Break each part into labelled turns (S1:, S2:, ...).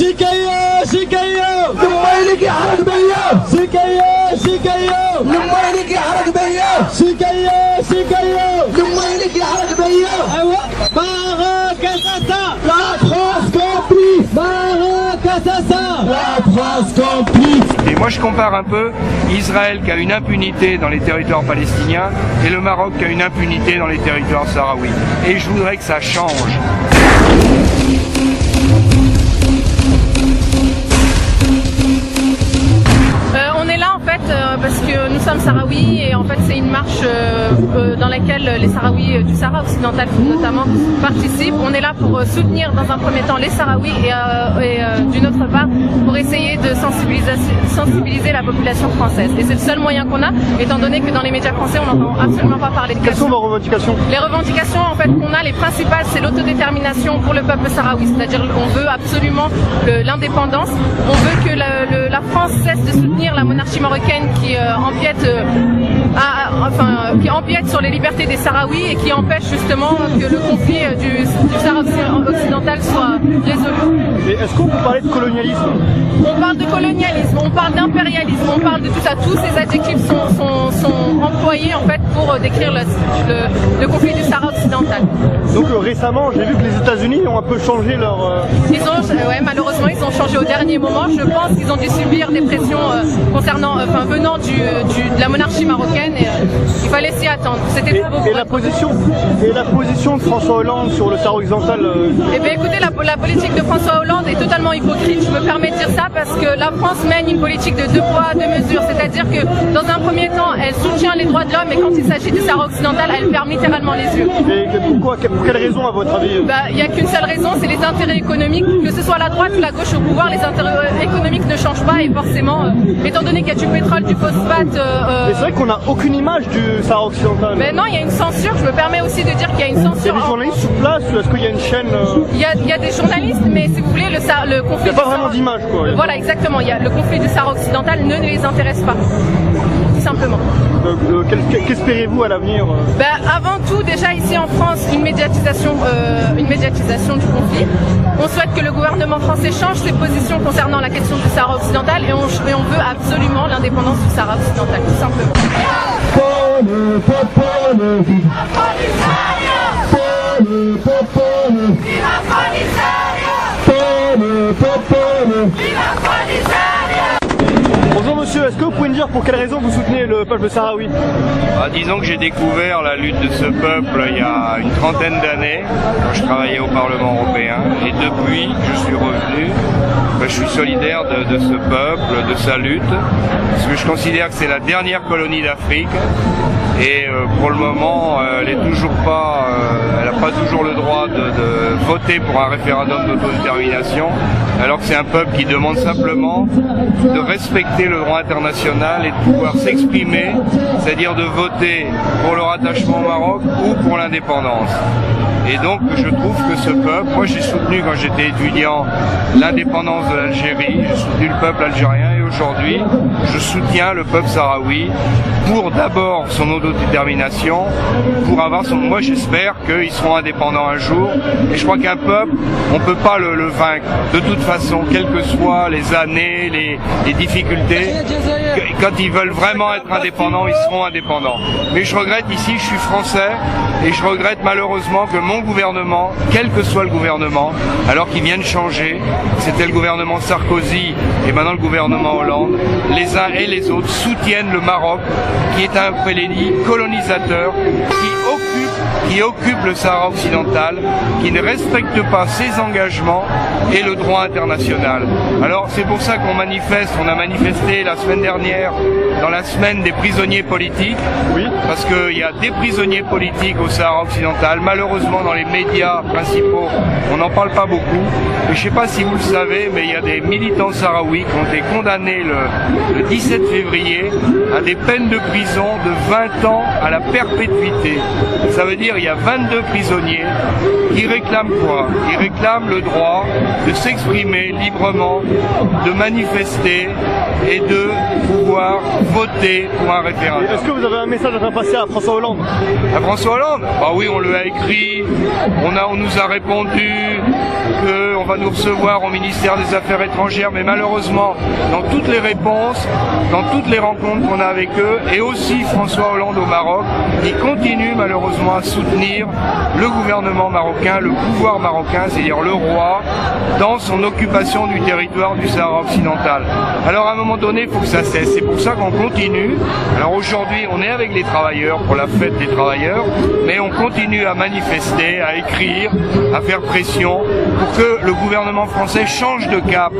S1: شكاية شكاية لما يلقي حرق بيا شكاية شكاية لما يلقي حرق بيا شكاية شكاية لما يلقي حرق بيا ايوا باغا كاساسا لا France complice باغا كاساسا لا France complice.
S2: Et moi je compare un peu Israël qui a une impunité dans les territoires palestiniens et le Maroc qui a une impunité dans les territoires sahraouis. Et je voudrais que ça change.
S3: On est là en fait parce que nous sommes sahraouis et en fait c'est une marche dans laquelle les sahraouis du Sahara occidental notamment participent. On est là pour soutenir dans un premier temps les sahraouis et d'une autre part pour essayer de sensibiliser la population française. Et c'est le seul moyen qu'on a, étant donné que dans les médias français on n'entend absolument pas parler de
S4: Quelles sont vos revendications?
S3: Les revendications en fait qu'on a, les principales, c'est l'autodétermination pour le peuple sahraoui. C'est-à-dire on veut absolument l'indépendance, on veut que la France cesse de soutenir la monarchie marocaine qui empiète sur les libertés des Sahraouis et qui empêche justement que le conflit du Sahara occidental soit résolu.
S4: Mais est-ce qu'on peut parler de colonialisme?
S3: On parle de colonialisme, on parle d'impérialisme, on parle de tout ça. Tous ces adjectifs sont employés en fait pour décrire le conflit du Sahara occidental.
S4: Donc récemment, j'ai vu que les États-Unis ont un peu changé leur...
S3: Malheureusement, ils ont changé au dernier moment. Je pense qu'ils ont dû subir des pressions venant de la monarchie marocaine et il fallait s'y attendre. C'était
S4: et la position de François Hollande sur le Sahara occidental
S3: Eh bien écoutez, la politique de François Hollande est totalement hypocrite. Je me permets de dire ça parce que la France mène une politique de deux poids, deux mesures. C'est-à-dire que dans un premier temps, elle soutient les droits de l'homme et quand il s'agit du Sahara occidental, elle ferme littéralement les yeux.
S4: Et pourquoi? Pour quelle raison à votre avis?
S3: Il n'y a qu'une seule raison, c'est les intérêts économiques. Que ce soit la droite ou la gauche au pouvoir, les intérêts économiques ne changent pas et forcément, étant donné qu'il y a du pétrole, du phosphate...
S4: Mais c'est vrai qu'on n'a aucune image du Sahara occidental.
S3: Mais non, il y a une censure. Je me permets aussi de dire qu'il y a une censure.
S4: Il y a des journalistes sur place ou est-ce qu'il y a une chaîne
S3: Il y a des journalistes, mais si vous voulez, le conflit...
S4: Il n'y a pas vraiment d'image, quoi.
S3: Voilà, exactement. Le conflit du Sahara occidental ne les intéresse pas. Tout simplement.
S4: Qu'espérez-vous à l'avenir?
S3: Avant tout, déjà ici en France, une médiatisation du conflit. On souhaite que le gouvernement français change ses positions concernant la question du Sahara occidental et on veut absolument l'indépendance du Sahara occidental, tout simplement.
S4: Bonjour monsieur, est-ce que vous pouvez me dire pour quelle raison vous soutenez le peuple sahraoui?
S2: Disons que j'ai découvert la lutte de ce peuple il y a une trentaine d'années, quand je travaillais au Parlement européen, et depuis je suis revenu, je suis solidaire de ce peuple, de sa lutte, parce que je considère que c'est la dernière colonie d'Afrique, et pour le moment elle n'a pas toujours le droit de voter pour un référendum d'autodétermination, alors que c'est un peuple qui demande simplement de respecter le droit international et de pouvoir s'exprimer, c'est-à-dire de voter pour le rattachement au Maroc ou pour l'indépendance. Et donc je trouve que ce peuple, moi j'ai soutenu quand j'étais étudiant l'indépendance de l'Algérie, j'ai soutenu le peuple algérien et aujourd'hui je soutiens le peuple sahraoui pour d'abord son autodétermination, pour avoir moi j'espère qu'ils seront indépendants un jour et je crois qu'un peuple, on ne peut pas le vaincre de toute façon, quelles que soient les années, les difficultés. Quand ils veulent vraiment être indépendants, ils seront indépendants. Mais je regrette ici, je suis français et je regrette malheureusement que mon gouvernement, quel que soit le gouvernement, alors qu'il vient de changer, c'était le gouvernement Sarkozy et maintenant le gouvernement Hollande, les uns et les autres soutiennent le Maroc, qui est un pays colonisateur, qui occupe le Sahara occidental, qui ne respecte pas ses engagements et le droit international. Alors c'est pour ça qu'on manifeste, on a manifesté la semaine dernière dans la semaine des prisonniers politiques, oui, parce qu'il y a des prisonniers politiques au Sahara occidental. Malheureusement dans les médias principaux, on n'en parle pas beaucoup. Et je ne sais pas si vous le savez, mais il y a des militants sahraouis qui ont été condamnés le 17 février à des peines de prison de 20 ans à la perpétuité. Ça veut dire qu'il y a 22 prisonniers qui réclament quoi? Ils réclament le droit de s'exprimer librement, de manifester et de pouvoir voter pour un référendum.
S4: Est-ce que vous avez un message à faire passer à François Hollande?
S2: À François Hollande? Bah oui, on lui a écrit, on nous a répondu qu'on va nous recevoir au ministère des Affaires étrangères, mais malheureusement, dans toutes les réponses, dans toutes les rencontres qu'on a avec eux, et aussi François Hollande au Maroc, il continue malheureusement à soutenir le gouvernement marocain, le pouvoir marocain, c'est-à-dire le roi, dans son occupation du territoire du Sahara occidental. Alors à un moment donné, il faut que ça cesse. C'est pour ça qu'on continue. Alors aujourd'hui, on est avec les travailleurs pour la fête des travailleurs, mais on continue à manifester, à écrire, à faire pression pour que le gouvernement français change de cap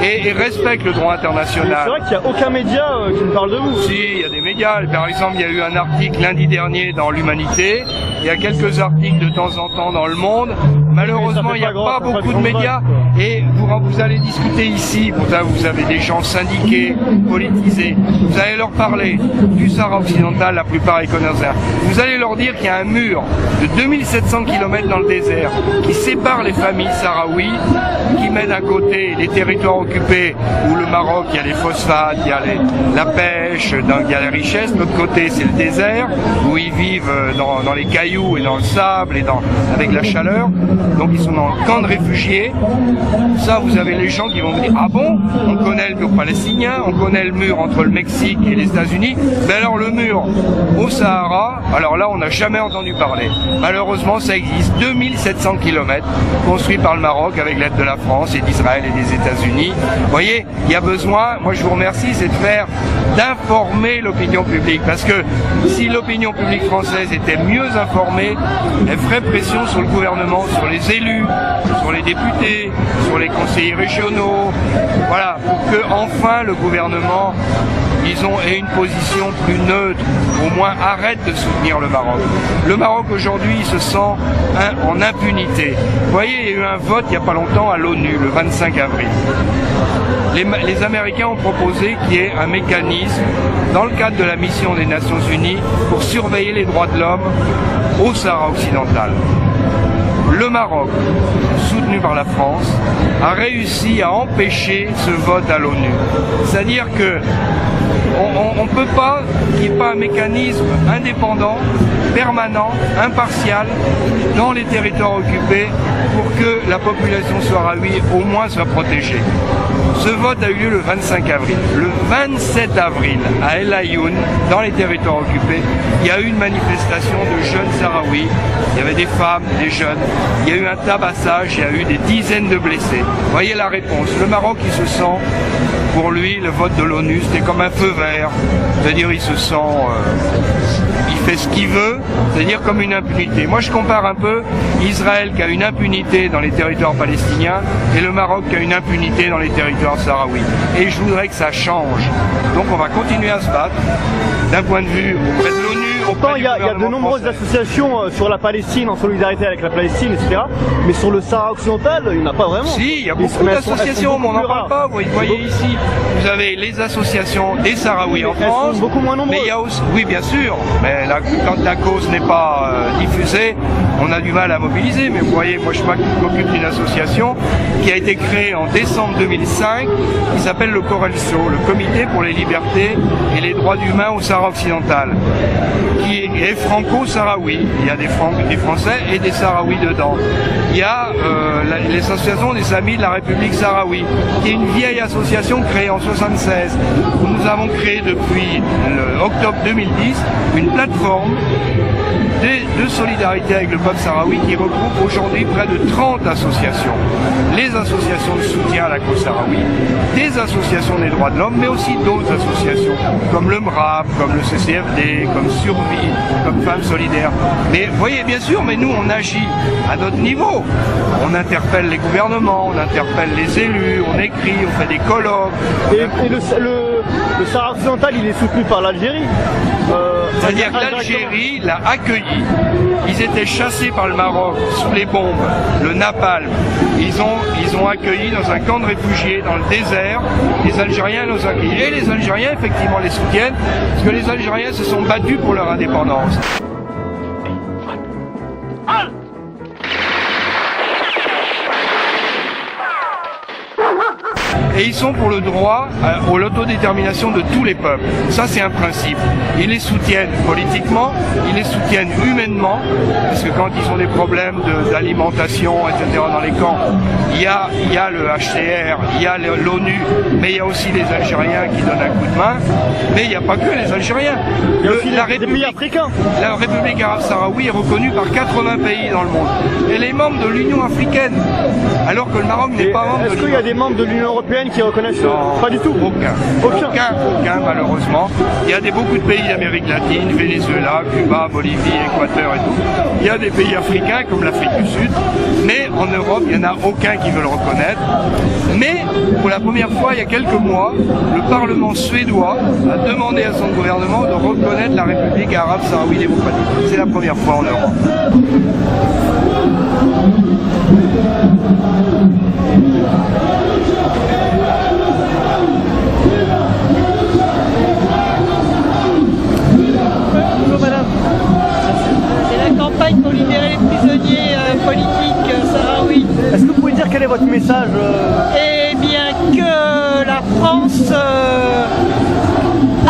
S2: et respecte le droit international.
S4: C'est vrai qu'il n'y a aucun média qui ne parle de vous.
S2: Si, il y a des médias. Par exemple, il y a eu un article lundi dernier dans l'Humanité. Il y a quelques articles de temps en temps dans Le Monde. Malheureusement, il n'y a pas beaucoup de médias. Et vous allez discuter ici, vous avez des gens syndiqués, politisés. Vous allez leur parler du Sahara occidental, la plupart économiques. Vous allez leur dire qu'il y a un mur de 2700 km dans le désert qui sépare les familles sahraouis, qui met d'un côté les territoires occupés où le Maroc, il y a les phosphates, il y a la pêche, il y a les richesses. De l'autre côté, c'est le désert où ils vivent dans les cailloux et dans le sable et avec la chaleur. Donc ils sont dans le camp de réfugiés. Ça, vous avez les gens qui vont vous dire, ah bon, on connaît le mur palestinien, on connaît le mur entre le Mexique et les États-Unis, mais alors le mur au Sahara, alors là on n'a jamais entendu parler. Malheureusement, ça existe, 2700 km construits par le Maroc avec l'aide de la France et d'Israël et des États-Unis. Vous voyez, il y a besoin, moi je vous remercie, c'est d'informer l'opinion publique, parce que si l'opinion publique française était mieux informée, elle ferait pression sur le gouvernement, sur les élus, sur les députés, sur les conseillers régionaux, voilà, pour que enfin le gouvernement, ait une position plus neutre, au moins arrête de soutenir le Maroc. Le Maroc aujourd'hui se sent en impunité. Vous voyez, il y a eu un vote il n'y a pas longtemps à l'ONU, le 25 avril. Les Américains ont proposé qu'il y ait un mécanisme dans le cadre de la mission des Nations Unies pour surveiller les droits de l'homme au Sahara occidental. Le Maroc, soutenu par la France, a réussi à empêcher ce vote à l'ONU. C'est-à-dire que on ne peut pas qu'il n'y ait pas un mécanisme indépendant, permanent, impartial dans les territoires occupés pour que la population sahraoui au moins soit protégée. Ce vote a eu lieu le 25 avril. Le 27 avril, à El Ayoun, dans les territoires occupés, il y a eu une manifestation de jeunes sahraouis. Il y avait des femmes, des jeunes. Il y a eu un tabassage, il y a eu des dizaines de blessés. Voyez la réponse. Le Maroc, il se sent, pour lui, le vote de l'ONU, c'était comme un feu vert. C'est-à-dire, il se sent... il fait ce qu'il veut, c'est-à-dire comme une impunité. Moi, je compare un peu Israël qui a une impunité dans les territoires palestiniens et le Maroc qui a une impunité dans les territoires sahraouis. Et je voudrais que ça change. Donc, on va continuer à se battre d'un point de vue auprès de l'ONU.
S4: Pourtant, il y a de nombreuses associations sur la Palestine, en solidarité avec la Palestine, etc. Mais sur le Sahara occidental, il n'y en a pas vraiment.
S2: Si, il y a beaucoup d'associations, mais on n'en parle pas. Vous voyez ici, vous avez les associations des Sahraouis en France.
S4: Elles sont beaucoup moins nombreuses.
S2: Mais il y a aussi, oui, bien sûr, mais quand la cause n'est pas diffusée, on a du mal à mobiliser. Mais vous voyez, moi je m'occupe d'une association qui a été créée en décembre 2005, qui s'appelle le Corelso, le Comité pour les libertés et les droits humains au Sahara occidental, qui est franco-sahraoui. Il y a des Français et des Sahraouis dedans. Il y a l'association des Amis de la République sahraoui, qui est une vieille association créée en 1976, où nous avons créé depuis octobre 2010 une plateforme de solidarité avec le peuple sahraoui qui regroupe aujourd'hui près de 30 associations. Les associations de soutien à la cause sahraoui, des associations des droits de l'homme, mais aussi d'autres associations comme le MRAP, comme le CCFD, comme Survie, comme Femmes Solidaires. Mais vous voyez, bien sûr, mais nous on agit à notre niveau. On interpelle les gouvernements, on interpelle les élus, on écrit, on fait des colloques.
S4: Et le Sahara occidental, il est soutenu par l'Algérie.
S2: C'est-à-dire que l'Algérie l'a accueilli. Ils étaient chassés par le Maroc sous les bombes, le napalm. Ils ont accueilli dans un camp de réfugiés dans le désert. Les Algériens nous ont accueillis. Et les Algériens, effectivement, les soutiennent, parce que les Algériens se sont battus pour leur indépendance. Et ils sont pour le droit à l'autodétermination de tous les peuples. Ça, c'est un principe. Ils les soutiennent politiquement, ils les soutiennent humainement, parce que quand ils ont des problèmes d'alimentation, etc. dans les camps, il y a le HCR, il y a l'ONU, mais il y a aussi les Algériens qui donnent un coup de main. Mais il n'y a pas que les Algériens.
S4: Il y a aussi des pays africains.
S2: La République arabe sahraoui est reconnue par 80 pays dans le monde. Elle est membre de l'Union africaine, alors que le Maroc n'est pas membre de l'Union.
S4: Est-ce qu'il y a des membres de l'Union européenne qui reconnaissent?
S2: Non,
S4: pas du tout.
S2: Aucun, malheureusement. Il y a beaucoup de pays d'Amérique latine, Venezuela, Cuba, Bolivie, Équateur et tout. Il y a des pays africains comme l'Afrique du Sud, mais en Europe, il n'y en a aucun qui veut le reconnaître. Mais pour la première fois, il y a quelques mois, le Parlement suédois a demandé à son gouvernement de reconnaître la République arabe sahraoui démocratique. C'est la première fois en Europe.
S5: Bonjour madame. C'est la campagne pour libérer les prisonniers politiques sahraouis.
S4: Est-ce que vous pouvez dire quel est votre message
S5: Eh bien que la France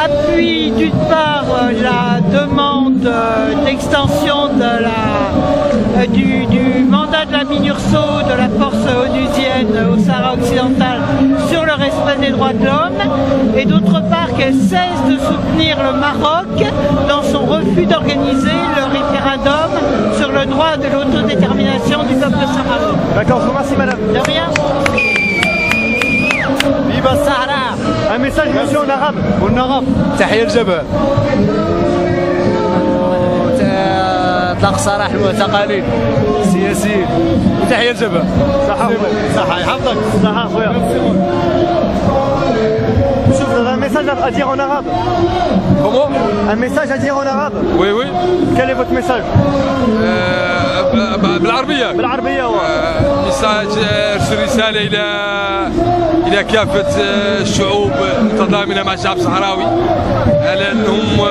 S5: appuie d'une part la demande d'extension du mandat de la MINURSO, de la force onusienne au Sahara occidental sur le respect des droits de l'homme, et d'autre part qu'elle cesse de soutenir le Maroc dans son refus d'organiser le référendum sur le droit de l'autodétermination du peuple sahraoui.
S4: D'accord, je vous remercie madame.
S5: De rien.
S4: Viva Sahara. Un message monsieur en arabe.
S1: En arabe. تحية الجبهة. اطلاق سراح المعتقلين السياسيين وتحية الجبهة. صحة يحفظك.
S4: صحة خويا. Monsieur, vous avez un message à dire en arabe?
S6: Comment?
S4: Un message à dire en arabe?
S6: Oui, oui.
S4: Quel est votre message?
S6: بالعربية.
S4: بالعربية.
S6: ميساج ارسل رسالة إلى كافة الشعوب المتضامنة مع الشعب الصحراوي على أنهم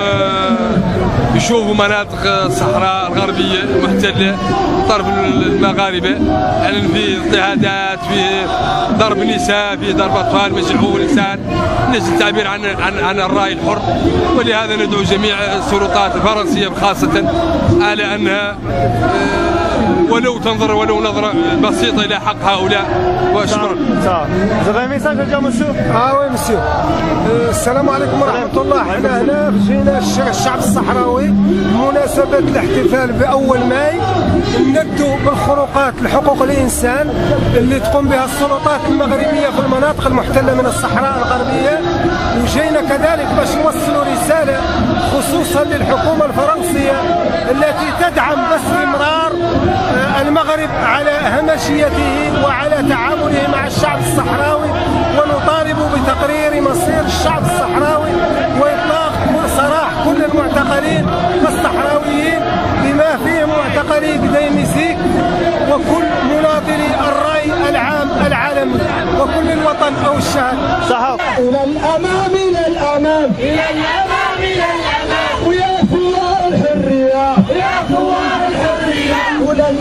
S6: يشوفوا مناطق الصحراء الغربية المحتلة طرف المغاربة، على أن فيه اضطهادات، فيه ضرب نساء، فيه ضرب أطفال، مجروح الإنسان، نجد التعبير عن الرأي الحر. ولهذا ندعو جميع السلطات الفرنسية خاصة على أنها ولو تنظر ولو نظرة بسيطة إلى حق هؤلاء. وشكرا.
S4: Vous avez un message à dire monsieur?
S7: oui monsieur. السلام عليكم ورحمة الله. احنا هنا جينا الشعب الصحراوي بمناسبة الاحتفال بأول ماي ندوا بالخروقات لحقوق الإنسان اللي تقوم بها السلطات المغربية في المناطق المحتلة من الصحراء الغربية، وجينا كذلك باش نوصلوا رسالة خصوصا للحكومة الفرنسية التي تدعم باستمرار المغرب على همشيته وعلى تعامله مع الشعب الصحراوي، ونطالب بتقرير مصير الشعب الصحراوي وإطلاق سراح كل المعتقلين الصحراويين بما فيهم معتقلي قديميسيك وكل مناظري الرأي العام العالمي وكل الوطن أو الشعب.
S1: إلى الأمام إلى الأمام إلى الأمام إلى الأمام ويا ثوار الحرية ويا ثوار الحرية ولن